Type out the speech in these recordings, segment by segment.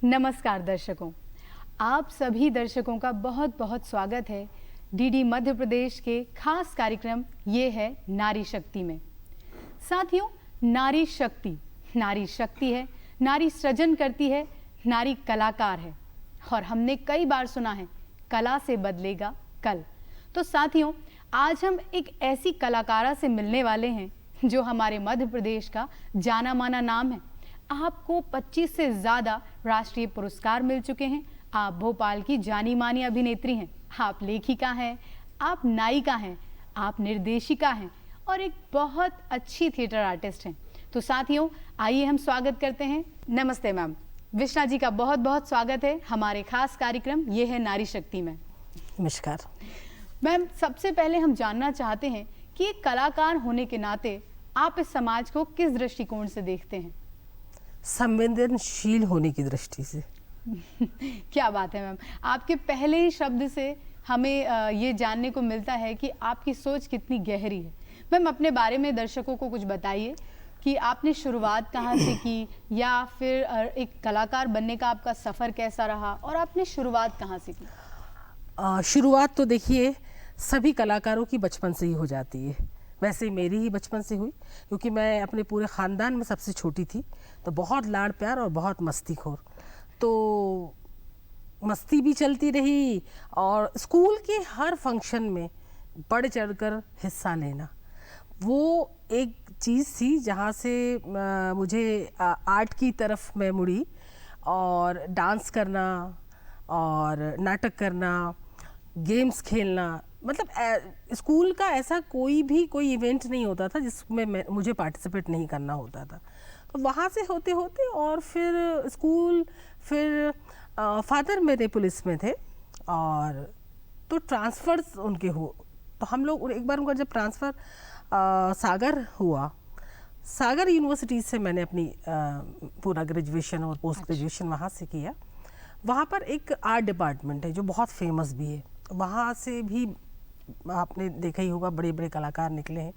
नमस्कार दर्शकों, आप सभी दर्शकों का बहुत बहुत स्वागत है डीडी मध्य प्रदेश के खास कार्यक्रम ये है नारी शक्ति में। साथियों, नारी शक्ति है, नारी सृजन करती है, नारी कलाकार है और हमने कई बार सुना है कला से बदलेगा कल। तो साथियों, आज हम एक ऐसी कलाकारा से मिलने वाले हैं जो हमारे मध्य प्रदेश का जाना माना नाम है। आपको 25 से ज़्यादा राष्ट्रीय पुरस्कार मिल चुके हैं। आप भोपाल की जानी मानी अभिनेत्री हैं, आप लेखिका हैं, आप नायिका हैं, आप निर्देशिका हैं और एक बहुत अच्छी थिएटर आर्टिस्ट हैं। तो साथियों, आइए हम स्वागत करते हैं। नमस्ते मैम, विष्णा जी का बहुत बहुत स्वागत है हमारे खास कार्यक्रम ये है नारी शक्ति में। नमस्कार मैम, सबसे पहले हम जानना चाहते हैं कि एक कलाकार होने के नाते आप इस समाज को किस दृष्टिकोण से देखते हैं? संवेदनशील होने की दृष्टि से। क्या बात है मैम, आपके पहले ही शब्द से हमें ये जानने को मिलता है कि आपकी सोच कितनी गहरी है। मैम, अपने बारे में दर्शकों को कुछ बताइए कि आपने शुरुआत कहाँ से की या फिर एक कलाकार बनने का आपका सफ़र कैसा रहा और आपने शुरुआत कहाँ से की? शुरुआत तो देखिए सभी कलाकारों की बचपन से ही हो जाती है। वैसे मेरी ही बचपन से हुई, क्योंकि मैं अपने पूरे ख़ानदान में सबसे छोटी थी, तो बहुत लाड़ प्यार और बहुत मस्तीखोर। तो मस्ती भी चलती रही और स्कूल के हर फंक्शन में बढ़ चढ़कर हिस्सा लेना, वो एक चीज़ थी जहाँ से मुझे आर्ट की तरफ मैं मुड़ी। और डांस करना और नाटक करना, गेम्स खेलना, मतलब स्कूल का ऐसा कोई इवेंट नहीं होता था जिसमें मुझे पार्टिसिपेट नहीं करना होता था। तो वहाँ से होते होते और फिर स्कूल, फिर फादर मेरे पुलिस में थे और तो ट्रांसफ़र्स उनके हो, तो हम लोग एक बार उनका जब ट्रांसफ़र सागर हुआ, सागर यूनिवर्सिटी से मैंने अपनी पूरा ग्रेजुएशन और पोस्ट ग्रेजुएशन वहाँ से किया। वहाँ पर एक आर्ट डिपार्टमेंट है जो बहुत फेमस भी है, वहाँ से भी आपने देखा ही होगा बड़े बड़े कलाकार निकले हैं।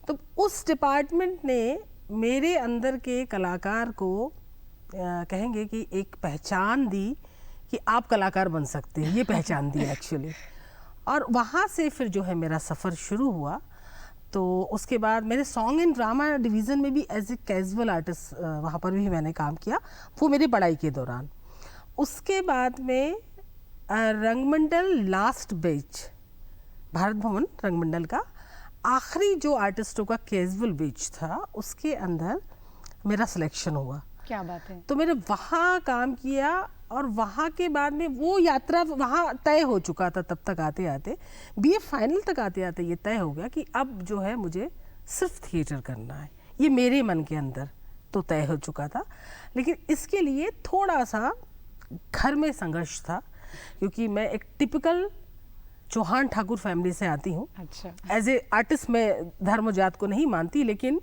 तो उस डिपार्टमेंट ने मेरे अंदर के कलाकार को कहेंगे कि एक पहचान दी कि आप कलाकार बन सकते हैं, ये पहचान दी एक्चुअली। और वहाँ से फिर जो है मेरा सफ़र शुरू हुआ। तो उसके बाद मेरे सॉन्ग एंड ड्रामा डिवीज़न में भी एज ए कैजुअल आर्टिस्ट वहाँ पर भी मैंने काम किया, वो मेरी पढ़ाई के दौरान। उसके बाद में रंगमंडल लास्ट बैच, भारत भवन रंगमंडल का आखिरी जो आर्टिस्टों का कैजुअल बैच था, उसके अंदर मेरा सिलेक्शन हुआ। क्या बात है। तो मैंने वहाँ काम किया और वहाँ के बाद में वो यात्रा वहाँ तय हो चुका था। तब तक आते आते बीए फाइनल तक आते आते ये तय हो गया कि अब जो है मुझे सिर्फ थिएटर करना है। ये मेरे मन के अंदर तो तय हो चुका था, लेकिन इसके लिए थोड़ा सा घर में संघर्ष था, क्योंकि मैं एक टिपिकल चौहान ठाकुर फैमिली से आती हूँ। अच्छा। एज ए आर्टिस्ट मैं धर्म जात को नहीं मानती, लेकिन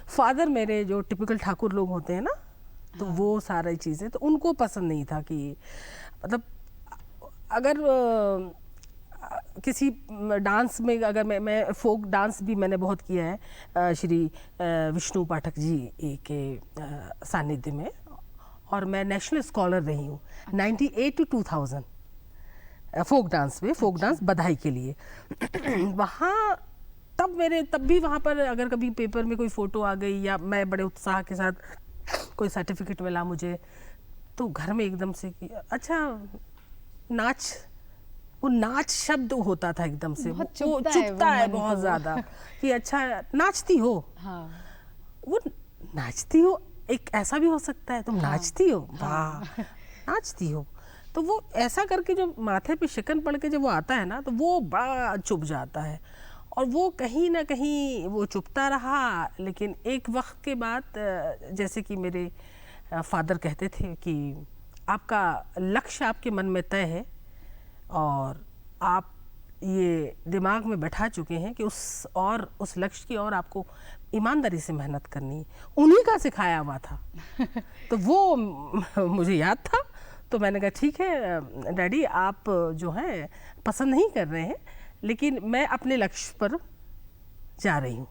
फादर मेरे जो टिपिकल ठाकुर लोग होते हैं ना, तो वो सारी चीज़ें तो उनको पसंद नहीं था कि मतलब अगर किसी डांस में अगर मैं फोक डांस भी मैंने बहुत किया है श्री विष्णु पाठक जी के सानिध्य में, और मैं नेशनल स्कॉलर रही हूँ 98 to 2000 फोक डांस में, फोक डांस बधाई के लिए। वहाँ तब भी वहाँ पर अगर कभी पेपर में कोई फ़ोटो आ गई या मैं बड़े उत्साह के साथ कोई सर्टिफिकेट मिला मुझे, तो घर में एकदम से कि अच्छा नाच, वो नाच शब्द होता था एकदम से, वो चुभता है बहुत ज़्यादा कि अच्छा नाचती हो। हाँ। वो नाचती हो, एक ऐसा भी हो सकता है तुम नाचती हो, वाह नाचती हो। तो वो ऐसा करके जो माथे पे शिकन पड़ के जब वो आता है ना, तो वो बड़ा चुभ जाता है और वो कहीं ना कहीं वो चुभता रहा। लेकिन एक वक्त के बाद जैसे कि मेरे फादर कहते थे कि आपका लक्ष्य आपके मन में तय है और आप ये दिमाग में बैठा चुके हैं कि उस लक्ष्य की और आपको ईमानदारी से मेहनत करनी है, उन्हीं का सिखाया हुआ था। तो वो मुझे याद था। तो मैंने कहा ठीक है डैडी, आप जो है पसंद नहीं कर रहे हैं, लेकिन मैं अपने लक्ष्य पर जा रही हूँ।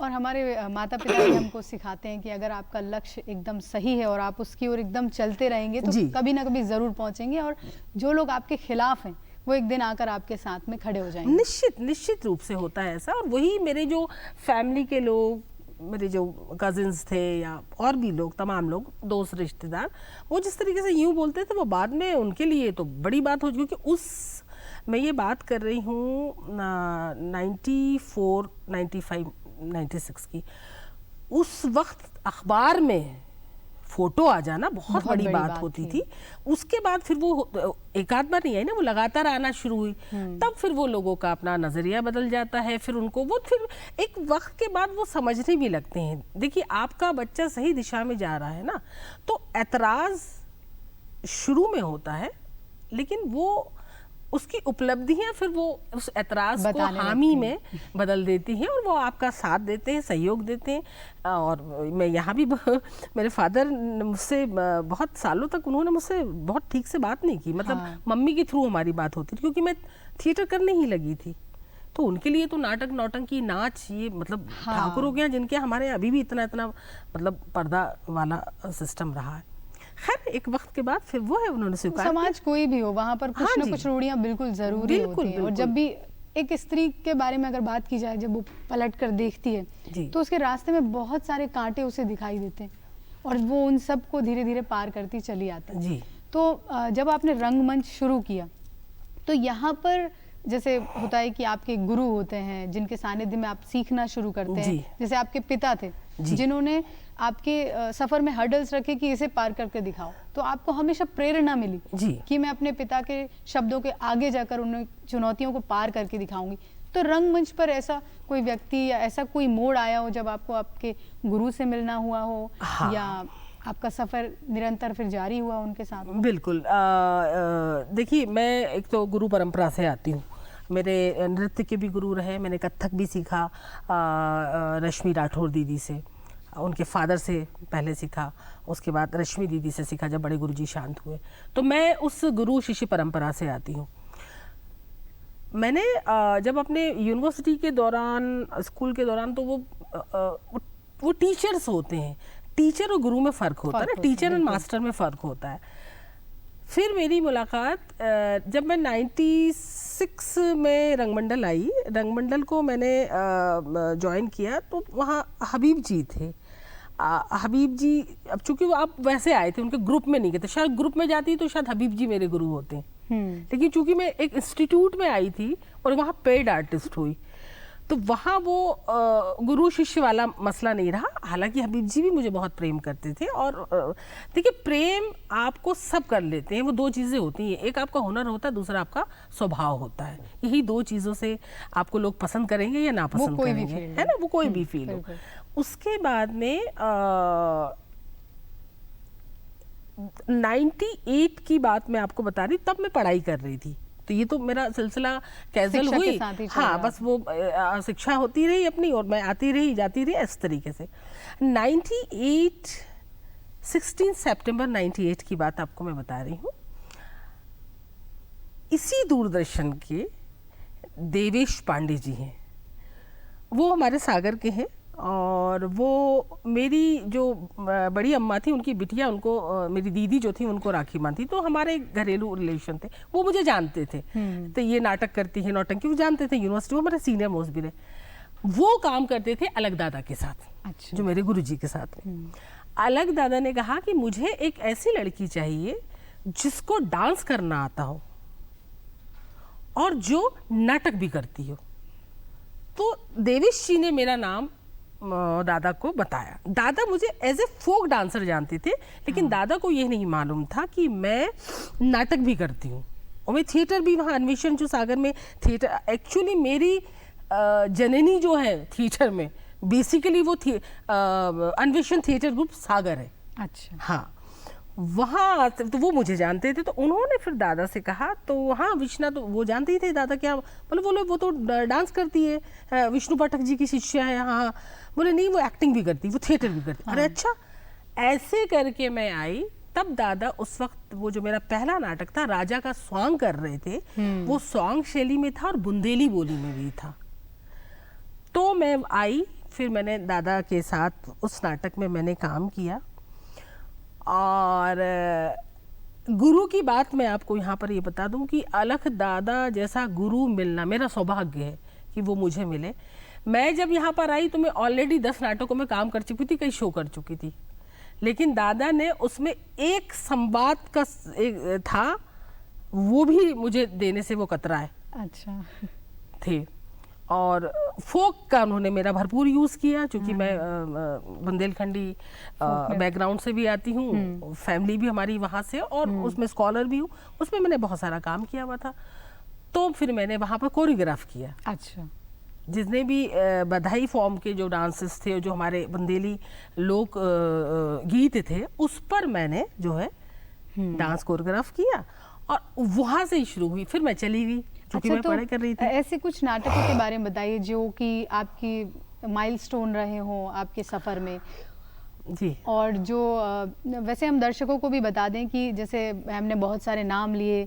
और हमारे माता पिता भी हमको सिखाते हैं कि अगर आपका लक्ष्य एकदम सही है और आप उसकी ओर एकदम चलते रहेंगे तो जी। कभी ना कभी ज़रूर पहुंचेंगे, और जो लोग आपके खिलाफ हैं वो एक दिन आकर आपके साथ में खड़े हो जाएंगे। निश्चित रूप से होता है ऐसा। और वही मेरे जो फैमिली के लोग, मेरे जो कजिन्स थे या और भी लोग, तमाम लोग, दोस्त, रिश्तेदार, वो जिस तरीके से यूँ बोलते थे वो बाद में उनके लिए तो बड़ी बात हो, क्योंकि मैं ये बात कर रही हूँ 94, 95, 96 की। उस वक्त अखबार में फोटो आ जाना बहुत बड़ी बात होती थी। उसके बाद फिर वो एक आध बार नहीं आई ना, वो लगातार आना शुरू हुई, तब फिर वो लोगों का अपना नजरिया बदल जाता है। फिर उनको वो फिर एक वक्त के बाद वो समझने भी लगते हैं। देखिए, आपका बच्चा सही दिशा में जा रहा है ना, तो एतराज शुरू में होता है, लेकिन वो उसकी उपलब्धियां फिर वो उस एतराज को हामी में बदल देती हैं और वो आपका साथ देते हैं, सहयोग देते हैं। और मैं यहाँ भी मेरे फादर मुझसे बहुत सालों तक उन्होंने मुझसे बहुत ठीक से बात नहीं की, मतलब मम्मी के थ्रू हमारी बात होती थी, क्योंकि मैं थिएटर करने ही लगी थी। तो उनके लिए तो नाटक, नौटंकी, नाच, ये मतलब ठाकुरों के यहाँ जिनके हमारे अभी भी इतना मतलब पर्दा वाला सिस्टम रहा है। खैर, एक वक्त के बाद फिर वो है, उन्होंने स्वीकार, समाज कोई भी हो वहाँ पर कुछ न कुछ रूढ़ियाँ बिल्कुल जरूरी होती हैं। और जब भी एक स्त्री के बारे में अगर बात की जाए, जब वो पलट कर देखती है तो उसके रास्ते में बहुत सारे कांटे उसे दिखाई देते हैं और वो उन सब को धीरे धीरे पार करती चली आती है। तो जब आपने रंगमंच शुरू किया तो यहाँ पर जैसे होता है कि आपके गुरु होते हैं जिनके सानिध्य में आप सीखना शुरू करते हैं, जैसे आपके पिता थे जिन्होंने आपके सफर में हर्डल्स रखे कि इसे पार करके दिखाओ, तो आपको हमेशा प्रेरणा मिली कि मैं अपने पिता के शब्दों के आगे जाकर उन चुनौतियों को पार करके दिखाऊंगी। तो रंगमंच पर ऐसा कोई व्यक्ति या ऐसा कोई मोड़ आया हो जब आपको आपके गुरु से मिलना हुआ हो, या आपका सफर निरंतर फिर जारी हुआ उनके साथ? बिल्कुल। देखिए, मैं एक तो गुरु परंपरा से आती हूँ। मेरे नृत्य के भी गुरु रहे, मैंने कथक भी सीखा रश्मि राठौर दीदी से, उनके फादर से पहले सीखा, उसके बाद रश्मि दीदी से सीखा जब बड़े गुरुजी शांत हुए। तो मैं उस गुरु शिष्य परंपरा से आती हूँ। मैंने जब अपने यूनिवर्सिटी के दौरान, स्कूल के दौरान, तो वो टीचर्स होते हैं, टीचर और गुरु में फ़र्क होता है ना, टीचर एंड मास्टर में फ़र्क होता है। फिर मेरी मुलाकात जब मैं 96 में रंगमंडल आई, रंगमंडल को मैंने ज्वाइन किया, तो वहाँ हबीब जी थे। हबीब जी, अब चूंकि वो आप वैसे आए थे, उनके ग्रुप में नहीं गए थे, शायद ग्रुप में जाती तो शायद हबीब जी मेरे गुरु होते हैं। लेकिन चूंकि मैं एक इंस्टीट्यूट में आई थी और वहाँ पेड आर्टिस्ट हुई, तो वहाँ वो गुरु शिष्य वाला मसला नहीं रहा। हालांकि हबीब जी भी मुझे बहुत प्रेम करते थे। और देखिए, प्रेम आपको सब कर लेते हैं, वो दो चीज़ें होती हैं, एक आपका हुनर होता है, दूसरा आपका स्वभाव होता है। यही दो चीज़ों से आपको लोग पसंद करेंगे या ना पसंद करेंगे, है ना, वो कोई भी फील्ड हो। उसके बाद में 98 की बात मैं आपको बता रही, तब मैं पढ़ाई कर रही थी। तो ये तो मेरा सिलसिला कैजुअल हुई, हाँ, बस वो शिक्षा होती रही अपनी और मैं आती रही जाती रही इस तरीके से। 16 सितंबर 98 की बात आपको मैं बता रही हूँ। इसी दूरदर्शन के देवेश पांडे जी हैं, वो हमारे सागर के हैं, और वो मेरी जो बड़ी अम्मा थी, उनकी बिटिया, उनको मेरी दीदी जो थी उनको राखी बांधती, तो हमारे घरेलू रिलेशन थे। वो मुझे जानते थे, तो ये नाटक करती है, नौटंकी, वो जानते थे। यूनिवर्सिटी में हमारे सीनियर मोस्ट भी रहे। वो काम करते थे अलग दादा के साथ, अच्छा। जो मेरे गुरुजी के साथ थे। अलग दादा ने कहा कि मुझे एक ऐसी लड़की चाहिए जिसको डांस करना आता हो और जो नाटक भी करती हो। तो देवेश जी ने मेरा नाम दादा को बताया। दादा मुझे एज ए फोक डांसर जानते थे, लेकिन दादा को ये नहीं मालूम था कि मैं नाटक भी करती हूँ और मैं थिएटर भी, वहाँ अन्वेषण जो सागर में थिएटर, एक्चुअली मेरी जननी जो है थिएटर में, बेसिकली वो अन्वेषण थिएटर ग्रुप सागर है। अच्छा, हाँ, वहाँ तो वो मुझे जानते थे। तो उन्होंने फिर दादा से कहा, तो हाँ विष्णा, तो वो जानते ही थे दादा, क्या बोले वो तो डांस करती है, विष्णु पाठक जी की शिष्या है। हाँ, बोले नहीं, वो एक्टिंग भी करती, वो थिएटर भी करती। अरे अच्छा, ऐसे करके मैं आई। तब दादा उस वक्त वो जो मेरा पहला नाटक था राजा का स्वांग कर रहे थे, वो स्वांग शैली में था और बुंदेली बोली में भी था। तो मैं आई, फिर मैंने दादा के साथ उस नाटक में मैंने काम किया। और गुरु की बात मैं आपको यहाँ पर ये बता दूँ कि अलख दादा जैसा गुरु मिलना मेरा सौभाग्य है कि वो मुझे मिले। मैं जब यहाँ पर आई तो मैं ऑलरेडी 10 नाटकों में काम कर चुकी थी, कई शो कर चुकी थी, लेकिन दादा ने उसमें एक संवाद का एक था, वो भी मुझे देने से वो कतराए अच्छा थे। और फोक का उन्होंने मेरा भरपूर यूज़ किया, क्योंकि मैं बुंदेलखंडी बैकग्राउंड से भी आती हूँ, फैमिली भी हमारी वहाँ से, और उसमें स्कॉलर भी हूँ, उसमें मैंने बहुत सारा काम किया हुआ था। तो फिर मैंने वहाँ पर कोरियोग्राफ किया। अच्छा। जितने भी बधाई फॉर्म के जो डांसेस थे, जो हमारे बुंदेली लोक गीत थे, उस पर मैंने जो है डांस कोरियोग्राफ किया, और वहाँ से ही शुरू हुई। फिर मैं चली गई, क्योंकि मैं पढ़ाई कर रही थी। ऐसे कुछ नाटकों के बारे में बताइए जो कि आपकी माइलस्टोन रहे हों आपके सफ़र में। जी। और जो वैसे हम दर्शकों को भी बता दें कि जैसे हमने बहुत सारे नाम लिए,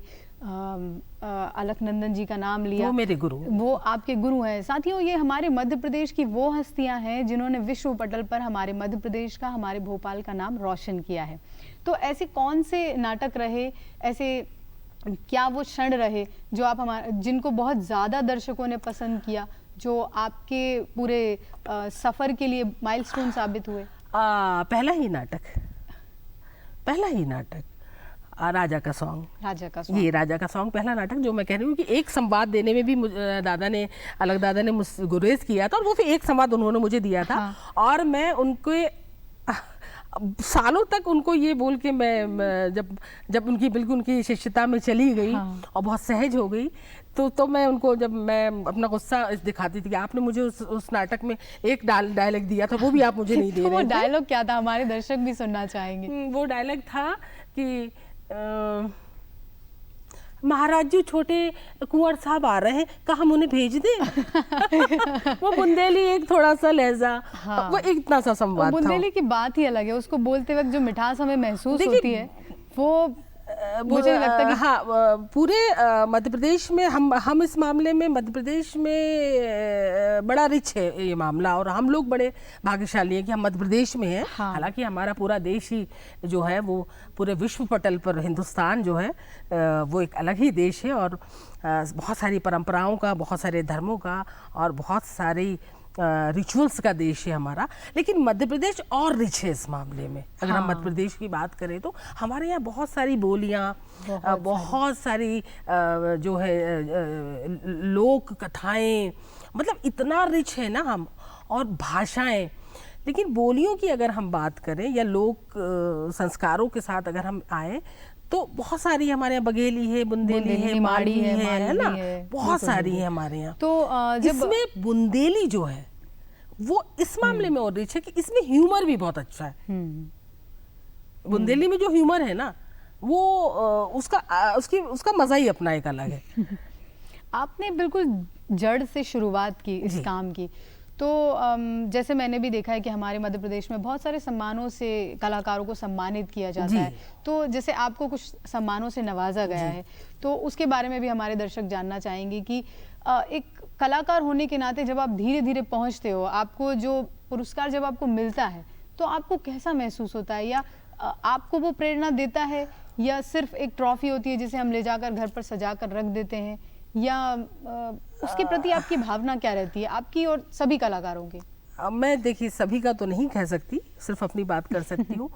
अलखनंदन जी का नाम लिया, वो मेरे गुरु, वो आपके गुरु हैं। साथियों, ये हमारे मध्य प्रदेश की वो हस्तियां हैं जिन्होंने विश्व पटल पर हमारे मध्य प्रदेश का, हमारे भोपाल का नाम रोशन किया है। तो ऐसे कौन से नाटक रहे, ऐसे क्या वो क्षण रहे जो आप जिनको बहुत ज़्यादा दर्शकों ने पसंद किया, जो आपके पूरे सफ़र के लिए माइलस्टोन साबित हुए? पहला ही नाटक राजा का सॉन्ग। ये राजा का सॉन्ग पहला नाटक, जो मैं कह रही हूँ कि एक संवाद देने में भी अलग दादा ने मुझसे गुरेज किया था, और वो फिर एक संवाद उन्होंने मुझे दिया था। हाँ। और मैं उनके सालों तक उनको ये बोल के मैं जब उनकी बिल्कुल उनकी शिष्यता में चली गई। हाँ। और बहुत सहज हो गई, तो मैं उनको, जब मैं अपना गुस्सा दिखाती थी कि आपने मुझे उस नाटक में एक डायलॉग दिया था, वो भी आप मुझे नहीं दे रहे थे। वो डायलॉग क्या था, हमारे दर्शक भी सुनना चाहेंगे। वो डायलॉग था कि महाराज जी छोटे कुंवर साहब आ रहे हैं, कहा हम उन्हें भेज दें। वो बुंदेली एक थोड़ा सा लहजा। हाँ। वो एक इतना सा संवाद था। बुंदेली की बात ही अलग है, उसको बोलते वक्त जो मिठास हमें महसूस होती है, वो मुझे लगता है कि हाँ, पूरे मध्य प्रदेश में हम इस मामले में मध्य प्रदेश में बड़ा रिच है ये मामला, और हम लोग बड़े भाग्यशाली हैं कि हम मध्य प्रदेश में हैं। हाँ। हालांकि हमारा पूरा देश ही जो है वो पूरे विश्व पटल पर, हिंदुस्तान जो है वो एक अलग ही देश है, और बहुत सारी परंपराओं का, बहुत सारे धर्मों का, और बहुत सारी रिचुअल्स का देश है हमारा। लेकिन मध्य प्रदेश और रिच है इस मामले में। अगर हम मध्य प्रदेश की बात करें तो हमारे यहाँ बहुत सारी बोलियाँ, बहुत सारी जो है लोक कथाएं, मतलब इतना रिच है ना हम, और भाषाएं। लेकिन बोलियों की अगर हम बात करें या लोक संस्कारों के साथ अगर हम आए, तो बहुत सारी हमारे यहाँ बघेली है, बुंदेली है, माड़ी है ना, बहुत सारी है हमारे यहाँ। तो जब इसमें बुंदेली जो है वो इस मामले में और रिच है कि इसमें ह्यूमर भी बहुत अच्छा है। बुंदेली में जो ह्यूमर है ना, वो उसका मजा ही अपना एक अलग है। आपने बिल्कुल जड़ से शुरुआत की इस काम की, तो जैसे मैंने भी देखा है कि हमारे मध्य प्रदेश में बहुत सारे सम्मानों से कलाकारों को सम्मानित किया जाता है। तो जैसे आपको कुछ सम्मानों से नवाजा गया है, तो उसके बारे में भी हमारे दर्शक जानना चाहेंगे कि एक कलाकार होने के नाते जब आप धीरे धीरे पहुंचते हो, आपको जो पुरस्कार जब आपको मिलता है, तो आपको कैसा महसूस होता है? या आपको वो प्रेरणा देता है, या सिर्फ एक ट्रॉफी होती है जिसे हम ले जाकर घर पर सजा कर रख देते हैं, या उसके प्रति आपकी भावना क्या रहती है, आपकी और सभी कलाकारों की? मैं देखिए सभी का तो नहीं कह सकती, सिर्फ अपनी बात कर सकती हूँ।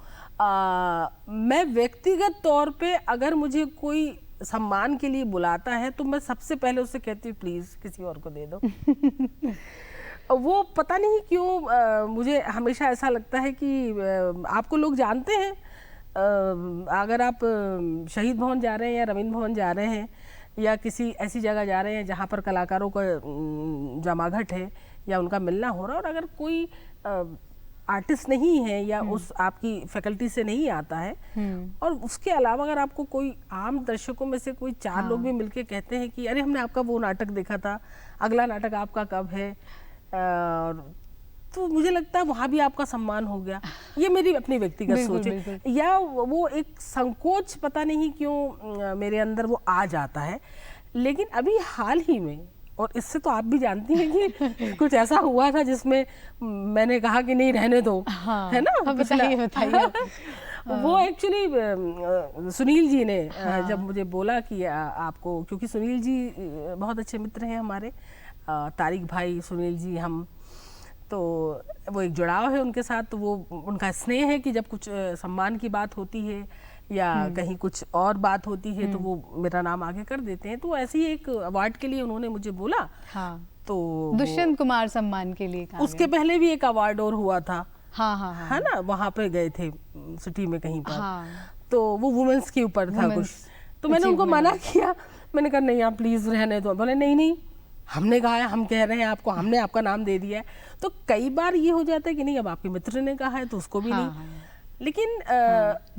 मैं व्यक्तिगत तौर पे अगर मुझे कोई सम्मान के लिए बुलाता है तो मैं सबसे पहले उससे कहती हूँ प्लीज़ किसी और को दे दो। वो पता नहीं क्यों मुझे हमेशा ऐसा लगता है कि आपको लोग जानते हैं, अगर आप शहीद भवन जा रहे हैं या रविंद्र भवन जा रहे हैं या किसी ऐसी जगह जा रहे हैं जहाँ पर कलाकारों का जमाघट है या उनका मिलना हो रहा है, और अगर कोई आर्टिस्ट नहीं है या उस आपकी फैकल्टी से नहीं आता है, और उसके अलावा अगर आपको कोई आम दर्शकों में से कोई 4 लोग भी मिलके कहते हैं कि अरे हमने आपका वो नाटक देखा था, अगला नाटक आपका कब है, तो मुझे लगता है वहाँ भी आपका सम्मान हो गया। ये मेरी अपनी व्यक्तिगत सोच है, या वो एक संकोच पता नहीं क्यों मेरे अंदर वो आ जाता है। लेकिन अभी हाल ही में और इससे तो आप भी जानती हैं कि कुछ ऐसा हुआ था जिसमें मैंने कहा कि नहीं रहने दो, हाँ, है ना? बताइए बताइए। वो एक्चुअली सुनील जी ने हाँ। जब मुझे बोला कि आपको, क्योंकि सुनील जी बहुत अच्छे मित्र हैं हमारे, तारिक भाई, सुनील जी, हम, तो वो एक जुड़ाव है उनके साथ, तो वो उनका स्नेह है कि जब कुछ सम्मान की बात होती है या कहीं कुछ और बात होती है तो वो मेरा नाम आगे कर देते हैं। तो ऐसे ही एक अवार्ड के लिए उन्होंने मुझे बोला। हाँ, तो दुष्यंत कुमार सम्मान के लिए कहा उसके पहले भी एक अवार्ड और हुआ था, हाँ हाँ हाँ, है ना, वहाँ पे गए थे सिटी में कहीं पर, हाँ, तो वो वुमेन्स के ऊपर था कुछ, तो मैंने उनको मना किया, मैंने कहा नहीं आप प्लीज रहने दो। बोले नहीं नहीं, हमने कहा है, हम कह रहे हैं आपको, हमने आपका नाम दे दिया है। तो कई बार ये हो जाता है कि नहीं अब आपके मित्र ने कहा है तो उसको भी नहीं, लेकिन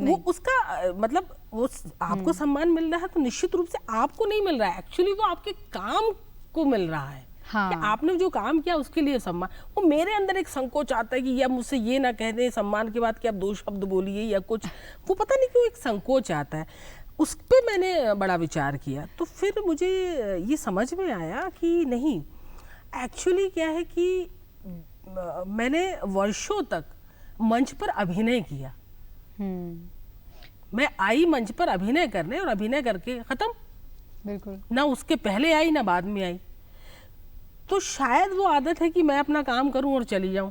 वो उसका मतलब वो आपको सम्मान मिल रहा है तो निश्चित रूप से आपको नहीं मिल रहा है, एक्चुअली वो आपके काम को मिल रहा है। हाँ। कि आपने जो काम किया उसके लिए सम्मान। वो मेरे अंदर एक संकोच आता है कि या मुझसे ये ना कह दें सम्मान के बाद कि आप 2 शब्द बोलिए या कुछ, वो पता नहीं क्यों एक संकोच आता है। उस पर मैंने बड़ा विचार किया, तो फिर मुझे ये समझ में आया कि नहीं, एक्चुअली क्या है कि मैंने वर्षों तक मंच पर अभिनय किया। मैं आई मंच पर अभिनय करने और अभिनय करके खत्म, बिल्कुल, ना उसके पहले आई ना बाद में आई। तो शायद वो आदत है कि मैं अपना काम करूं और चली जाऊं,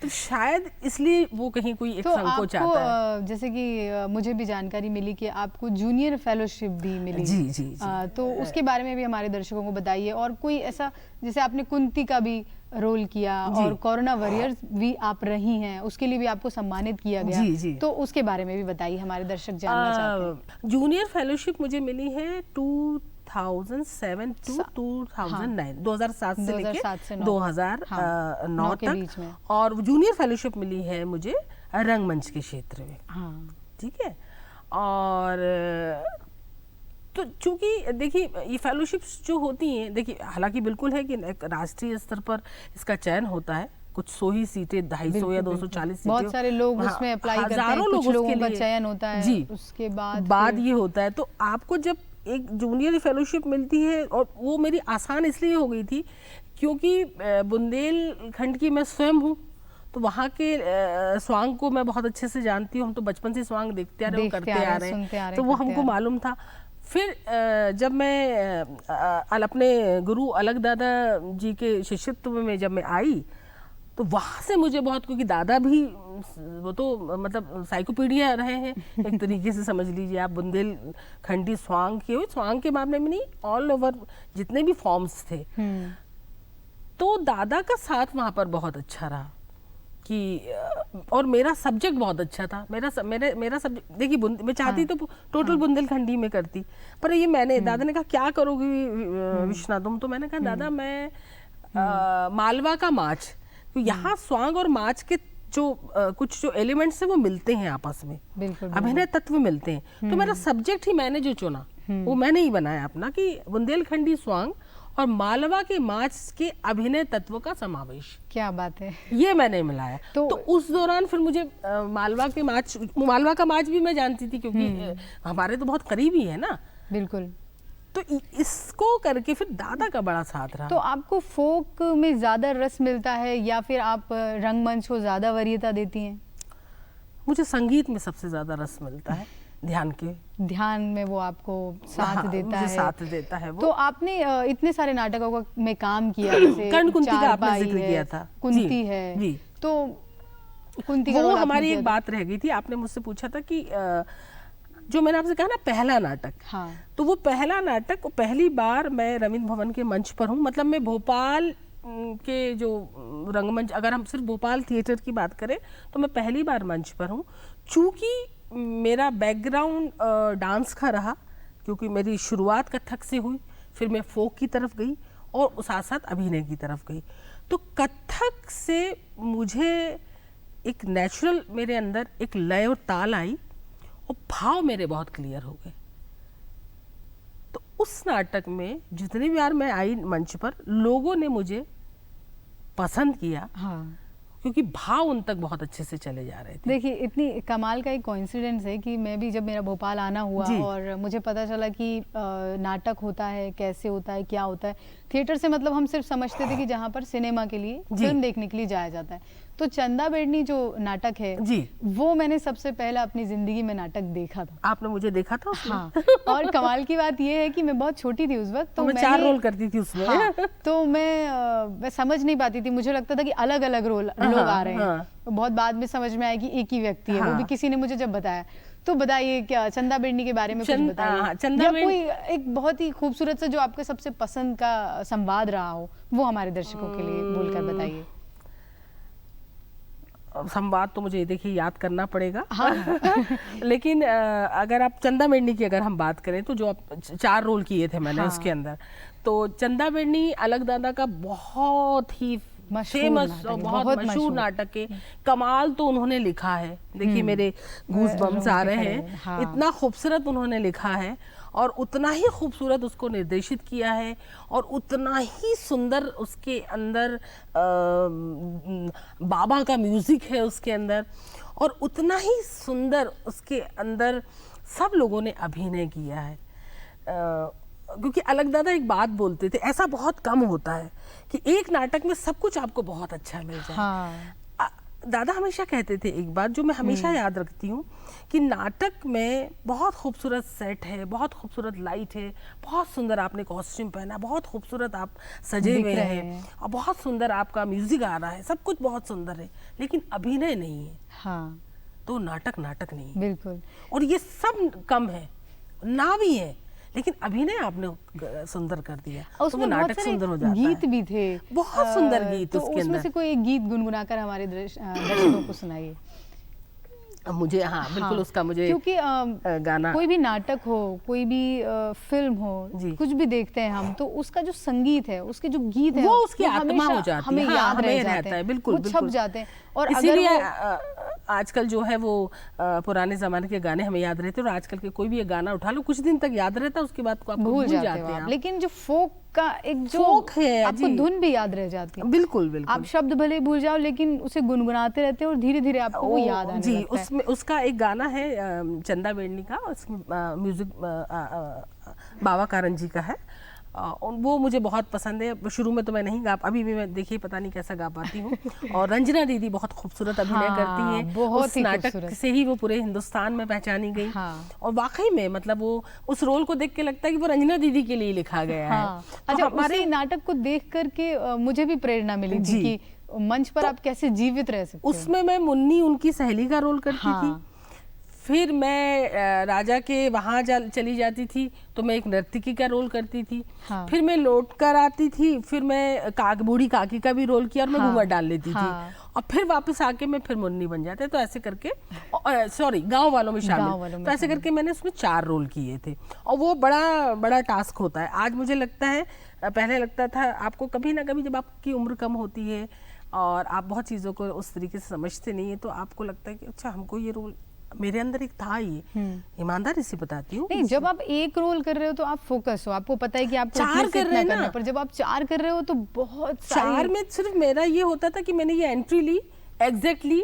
तो शायद इसलिए वो कहीं कोई एक तो संकोच आपको आता है। जैसे कि मुझे भी जानकारी मिली कि आपको जूनियर फेलोशिप भी मिली। जी जी जी। तो उसके बारे में भी हमारे दर्शकों को बताइए। और कोई ऐसा, जैसे आपने कुंती का भी रोल किया और कोरोना वॉरियर्स भी आप रही हैं, उसके लिए भी आपको सम्मानित किया गया। जी जी। तो उसके बारे में भी बताइए, हमारे दर्शक जानना चाहते हैं। जूनियर फेलोशिप मुझे मिली है 2007 टू 2009, 2007 से लेके 2009 तक, और जूनियर फेलोशिप मिली है मुझे रंगमंच के क्षेत्र में। हाँ, ठीक है। और तो चूंकि देखिए ये फेलोशिप्स जो होती हैं, देखिए हालांकि बिल्कुल है कि राष्ट्रीय स्तर पर इसका चयन होता है, कुछ 100 ही सीटें, 250 या 240 सीटें, बहुत सारे लोग उसमें अप्लाई करते हैं, कुछ लोगों का चयन होता है। जी, उसके बाद ये होता है। तो आपको जब एक जूनियर फेलोशिप मिलती है, और वो मेरी आसान इसलिए हो गई थी क्योंकि बुंदेलखंड की मैं स्वयं हूँ, तो वहाँ के स्वांग को मैं बहुत अच्छे से जानती हूँ। हम तो बचपन से स्वांग देखते आ रहे हैं, करते आ रहे हैं, तो वो हमको मालूम था। फिर जब मैं अपने गुरु अलग दादा जी के शिष्यत्व में जब मैं आई, तो वहाँ से मुझे बहुत, क्योंकि दादा भी वो तो मतलब साइकोपीडिया रहे हैं एक तरीके से, समझ लीजिए आप, बुंदेलखंडी स्वांग के, स्वांग के मामले में नहीं, ऑल ओवर जितने भी फॉर्म्स थे, तो दादा का साथ वहाँ पर बहुत अच्छा रहा कि, और मेरा सब्जेक्ट बहुत अच्छा था। मेरा सब्जेक्ट देखिए, मैं चाहती तो टोटल बुंदेलखंडी में करती, पर ये मैंने, दादा ने कहा क्या करोगी विश्वनाथ तुम, तो मैंने कहा दादा मैं मालवा का माच, तो यहाँ स्वांग और माच के जो कुछ जो एलिमेंट्स हैं वो मिलते हैं आपस में, अभिनय तत्व मिलते हैं, तो मेरा सब्जेक्ट ही मैंने जो चुना वो मैंने ही बनाया अपना, कि बुंदेलखंडी स्वांग और मालवा के माच के अभिनय तत्व का समावेश। क्या बात है, ये मैंने मिलाया। तो उस दौरान फिर मुझे मालवा का माच भी मैं जानती थी, क्योंकि हमारे तो बहुत करीबी है ना। बिल्कुल। तो इसको करके फिर दादा का बड़ा साथ रहा। तो आपको फोक में ज्यादा रस मिलता है या फिर आप रंगमंच को ज्यादा वरीयता देती हैं? मुझे संगीत में सबसे ज्यादा रस मिलता है, ध्यान में वो आपको साथ देता है, साथ देता है वो। तो आपने इतने सारे नाटकों में काम किया, जैसे कुंती का आपने जिक्र किया था, कुंती है जी। तो कुंती का वो हमारी एक बात रह गई थी, आपने मुझसे पूछा था कि जो मैंने आपसे कहा ना पहला नाटक, हाँ, तो वो पहला नाटक पहली बार मैं रविंद्र भवन के मंच पर हूँ। मतलब मैं भोपाल के जो रंगमंच, अगर हम सिर्फ भोपाल थिएटर की बात करें तो मैं पहली बार मंच पर हूँ। चूँकि मेरा बैकग्राउंड डांस का रहा, क्योंकि मेरी शुरुआत कथक से हुई, फिर मैं फोक की तरफ गई और साथ साथ अभिनय की तरफ गई, तो कथक से मुझे एक नेचुरल मेरे अंदर एक लय और ताल आई और भाव मेरे बहुत क्लियर हो गए। तो उस नाटक में जितनी बार मैं आई मंच पर, लोगों ने मुझे पसंद किया। हाँ। क्योंकि भाव उन तक बहुत अच्छे से चले जा रहे थे। देखिए, इतनी कमाल का एक कोइंसिडेंस है कि मैं भी जब मेरा भोपाल आना हुआ और मुझे पता चला कि नाटक होता है, कैसे होता है, क्या होता है। थिएटर से मतलब हम सिर्फ समझते थे कि जहाँ पर सिनेमा के लिए, फिल्म देखने के लिए जाया जाता है। तो चंदा बेडनी जो नाटक है जी, वो मैंने सबसे पहला अपनी जिंदगी में नाटक देखा था। आपने मुझे देखा था उसमें? हाँ। और कमाल की बात ये है कि मैं बहुत छोटी थी उस वक्त, तो मैं 4 रोल करती थी उसमें। हाँ, तो मैं समझ नहीं पाती थी, मुझे लगता था कि अलग अलग रोल लोग आ रहे हैं। बहुत बाद में समझ में आया कि एक ही व्यक्ति है। वो भी किसी ने मुझे जब बताया। तो बताइए, क्या चंदा बेडनी के बारे में कुछ बताइए, या कोई एक बहुत ही खूबसूरत सा जो आपके सबसे पसंद का संवाद रहा हो, वो हमारे दर्शकों के लिए बोलकर बताइए। संवाद तो मुझे देखिए याद करना पड़ेगा। हाँ। लेकिन अगर आप चंदा बेडनी की अगर हम बात करें तो जो आप 4 रोल किए थे मैंने उसके अंदर, तो चंदा बेडनी अलग दादा का बहुत ही फेमस और बहुत मशहूर नाटक है। कमाल तो उन्होंने लिखा है, देखिए मेरे गूज बम्स आ रहे हैं। हाँ। इतना खूबसूरत उन्होंने लिखा है और उतना ही खूबसूरत उसको निर्देशित किया है और उतना ही सुंदर उसके अंदर बाबा का म्यूजिक है उसके अंदर, और उतना ही सुंदर उसके अंदर सब लोगों ने अभिनय किया है। क्योंकि अलग दादा एक बात बोलते थे, ऐसा बहुत कम होता है कि एक नाटक में सब कुछ आपको बहुत अच्छा मिल जाए। हाँ। दादा हमेशा कहते थे एक बात जो मैं हमेशा याद रखती हूँ कि नाटक में बहुत खूबसूरत सेट है, बहुत खूबसूरत लाइट है, बहुत सुंदर आपने कॉस्ट्यूम पहना, बहुत खूबसूरत आप सजे हुए हैं और बहुत सुंदर आपका म्यूजिक आ रहा है, सब कुछ बहुत सुंदर है, लेकिन अभिनय नहीं है। हाँ। तो नाटक नहीं है। बिल्कुल। और ये सब कम है ना भी है, लेकिन अभिनय आपने सुंदर कर दिया, उसमें तो नाटक सुंदर हो जाता है। गीत भी थे, बहुत सुंदर गीत। तो उसके उसमें से कोई एक गीत गुनगुनाकर हमारे दर्शकों को सुनाइए। मुझे हाँ बिल्कुल उसका मुझे, क्योंकि गाना, कोई भी नाटक हो, कोई भी फिल्म हो, कुछ भी देखते हैं हम, तो उसका जो संगीत है, उसके जो गीत है, वो उसकी आत्मा हो जाती है, हमें याद रहता है। बिल्कुल, वो छप जाते हैं। और इसीलिए आजकल जो है वो पुराने जमाने के गाने हमें याद रहते हैं, और आजकल के कोई भी एक गाना उठा लो, कुछ दिन तक याद रहता है, उसके बाद को आप भूल जाते हैं। लेकिन जो फोक का एक जो फोक है, आपको धुन भी याद रह जाती है। बिल्कुल बिल्कुल। आप शब्द भले भूल जाओ, लेकिन उसे गुनगुनाते रहते हैं और धीरे धीरे आपको वो याद आने लगता है। उसमें उसका एक गाना है चंदा बेडनी का, उसमें म्यूजिक बाबा कारंजी का है, वो मुझे बहुत पसंद है। शुरू में तो मैं नहीं गा, अभी भी मैं देखिए पता नहीं कैसा गा पाती हूँ। और रंजना दीदी बहुत खूबसूरत अभिनय करती हैं, बहुत ही नाटक से ही वो पूरे हिंदुस्तान में पहचानी गई। और वाकई में मतलब वो उस रोल को देख के लगता है कि वो रंजना दीदी के लिए लिखा गया है। अच्छा, हमारे नाटक को देख करके मुझे भी प्रेरणा मिली थी कि मंच पर आप कैसे जीवित रह सकते हैं। उसमें मैं मुन्नी उनकी सहेली का रोल करती थी, फिर मैं राजा के वहाँ चली जाती थी तो मैं एक नर्तकी का रोल करती थी। हाँ। फिर मैं लौट कर आती थी, फिर मैं बूढ़ी काकी का भी रोल किया और मैं घूंघट डाल लेती थी, और फिर वापस आके मैं फिर मुन्नी बन जाते। तो ऐसे करके सॉरी गांव वालों में शामिल, तो ऐसे करके मैंने उसमें 4 रोल किए थे, और वो बड़ा बड़ा टास्क होता है। आज मुझे लगता है, पहले लगता था आपको कभी ना कभी जब आपकी उम्र कम होती है और आप बहुत चीज़ों को उस तरीके से समझते नहीं है, तो आपको लगता है कि अच्छा हमको ये रोल मेरे अंदर एक था, ये ईमानदारी से बताती हूँ। नहीं, जब आप एक रोल कर रहे हो तो आप फोकस हो, आपको पता है कि आपको 4 कर रहे हैं ना, पर जब आप 4 कर रहे हो तो बहुत 4 में सिर्फ मेरा ये होता था कि मैंने ये एंट्री ली, एग्जैक्टली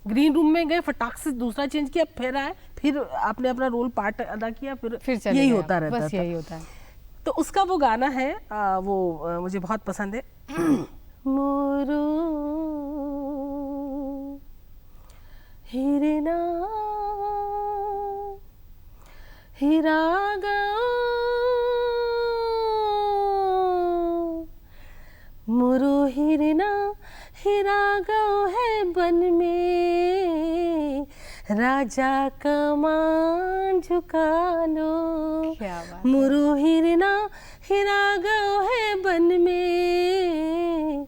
ग्रीन रूम में गए, फटाक से दूसरा चेंज किया, फिर आए, फिर आपने अपना रोल पार्ट अदा किया, फिर यही होता रहता था, बस यही होता है। तो उसका वो गाना है, वो मुझे बहुत पसंद है। मोरो हिरना हिरागा मुरु हिरना हिरागा है बन में, राजा कमान झुका लो। मुरु हिरना हिरागा है बन में,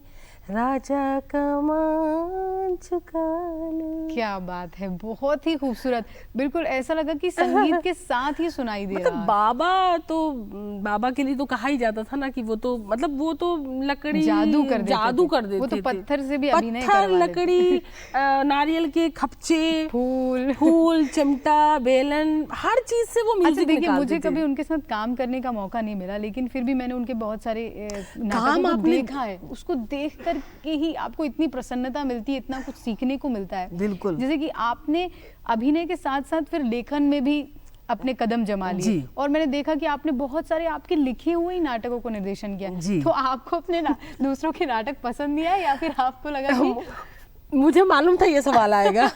राजा कमान झुका लो। क्या बात है, बहुत ही खूबसूरत। बिल्कुल ऐसा लगा कि संगीत के साथ ही सुनाई दे रहा है। बाबा के लिए तो कहा ही जाता था ना कि वो तो मतलब वो तो लकड़ी जादू कर देते थे। वो तो पत्थर से भी अभिनय करवा लेते थे। लकड़ी, नारियल के खपचे, फूल, चिमटा, बेलन, हर चीज से वो म्यूजिक निकालते थे। मुझे कभी उनके साथ काम करने का मौका नहीं मिला, लेकिन फिर भी मैंने उनके बहुत सारे नाटकों को देखा है। उसको देखकर करके ही आपको इतनी प्रसन्नता मिलती है, इतना कुछ सीखने को मिलता है। बिल्कुल। जैसे कि आपने अभिनय के साथ साथ फिर लेखन में भी अपने कदम जमा लिए, और मैंने देखा कि आपने बहुत सारे आपके लिखे हुए ही नाटकों को निर्देशन किया। तो आपको अपने दूसरों के नाटक पसंद नहीं आए, या फिर आपको लगा कि मुझे मालूम था ये सवाल आएगा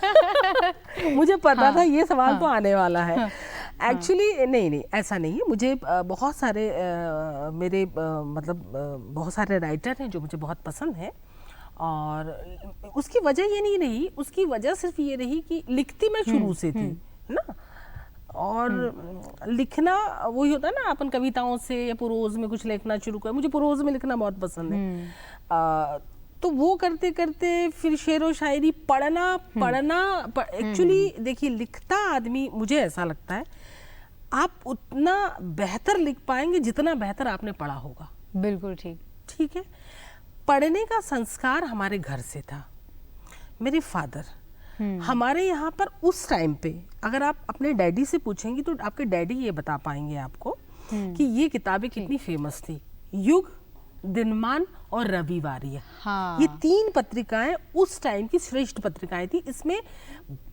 मुझे पता था ये सवाल तो आने वाला है। एक्चुअली नहीं, ऐसा नहीं है। मुझे बहुत सारे मेरे मतलब बहुत सारे राइटर हैं जो मुझे बहुत पसंद हैं, और उसकी वजह ये नहीं रही, उसकी वजह सिर्फ ये रही कि लिखती मैं शुरू से थी ना, और लिखना वही होता है ना, अपन कविताओं से या प्रोज में कुछ लिखना शुरू कर, मुझे प्रोज में लिखना बहुत पसंद है। तो वो करते करते फिर शेर व शायरी पढ़ना एक्चुअली देखिए, लिखता आदमी, मुझे ऐसा लगता है आप उतना बेहतर लिख पाएंगे जितना बेहतर आपने पढ़ा होगा। बिल्कुल ठीक है। पढ़ने का संस्कार हमारे घर से था। मेरे फादर हमारे यहाँ पर उस टाइम पे, अगर आप अपने डैडी से पूछेंगी तो आपके डैडी ये बता पाएंगे आपको कि ये किताबें कितनी फेमस थी। युग, दिनमान और रविवारिया, ये 3 पत्रिकाएं उस टाइम की श्रेष्ठ पत्रिकाएं थी। इसमें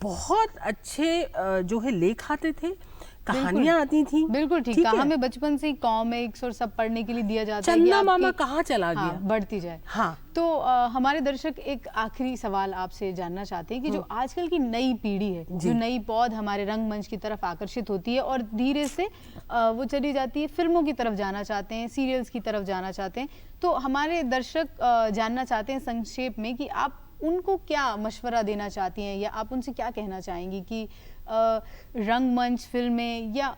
बहुत अच्छे जो है लेख आते थे, कहानियां आती थी। बिल्कुल ठीक। कहा हमें बचपन से ही कॉमिक्स और सब पढ़ने के लिए दिया जाता है। चंदा मामा कहाँ चला गया, बढ़ती जाए। तो हमारे दर्शक एक आखिरी सवाल आपसे जानना चाहते हैं कि जो आजकल की नई पीढ़ी है, जो नई पौध हमारे रंगमंच की तरफ आकर्षित होती है और धीरे से वो चली जाती है, फिल्मों की तरफ जाना चाहते हैं, सीरियल्स की तरफ जाना चाहते हैं, तो हमारे दर्शक जानना चाहते हैं संक्षेप में कि आप उनको क्या मशवरा देना चाहती हैं, या आप उनसे क्या कहना चाहेंगी कि रंगमंच, फिल्में या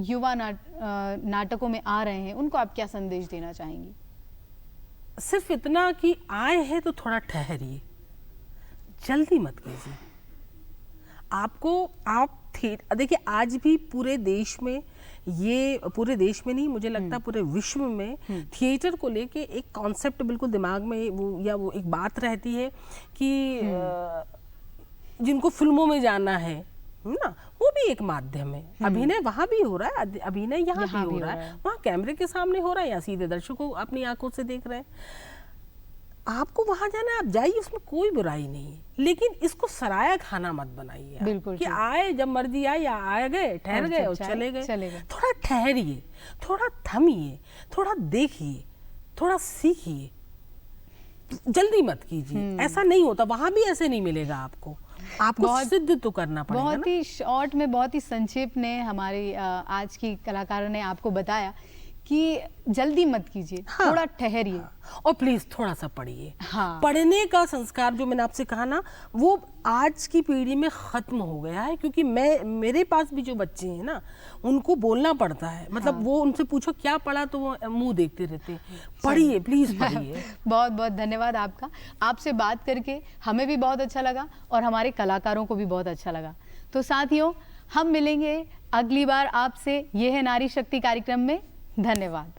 युवा नाटकों में आ रहे हैं, उनको आप क्या संदेश देना चाहेंगी? सिर्फ इतना कि आए हैं तो थोड़ा ठहरिए, जल्दी मत कीजिए। आप देखिए, आज भी पूरे देश में, ये पूरे देश में नहीं, मुझे लगता है पूरे विश्व में थिएटर को लेके एक कॉन्सेप्ट बिल्कुल दिमाग में वो एक बात रहती है कि जिनको फिल्मों में जाना है ना, वो भी एक माध्यम है। अभिनय वहाँ भी हो रहा है, अभिनय यहाँ भी हो रहा है, वहाँ कैमरे के सामने हो रहा है या सीधे दर्शकों अपनी आंखों से देख रहे हैं। आपको वहां जाना है, आप जाइए, उसमें कोई बुराई नहीं है, लेकिन इसको सराया खाना मत बनाइए। बिल्कुल कि आए, जब मर्जी आए, या आ गए, ठहर गए और चले गए। थोड़ा ठहरिए, थोड़ा थमिए, थोड़ा देखिए, थोड़ा सीखिए, जल्दी मत कीजिए। ऐसा नहीं होता, वहां भी ऐसे नहीं मिलेगा आपको सिद्ध तो करना पड़ेगा। बहुत ही शॉर्ट में, बहुत ही संक्षेप में हमारी आज की कलाकारों ने आपको बताया कि जल्दी मत कीजिए, थोड़ा ठहरिए, और प्लीज थोड़ा सा पढ़िए। पढ़ने का संस्कार जो मैंने आपसे कहा ना, वो आज की पीढ़ी में खत्म हो गया है, क्योंकि मेरे पास भी जो बच्चे हैं ना, उनको बोलना पड़ता है। मतलब वो उनसे पूछो क्या पढ़ा तो वो मुंह देखते रहते हैं। पढ़िए, प्लीज पढ़िए। बहुत बहुत धन्यवाद आपका। आपसे बात करके हमें भी बहुत अच्छा लगा और हमारे कलाकारों को भी बहुत अच्छा लगा। तो साथियों, हम मिलेंगे अगली बार आपसे। ये है नारी शक्ति कार्यक्रम में। धन्यवाद।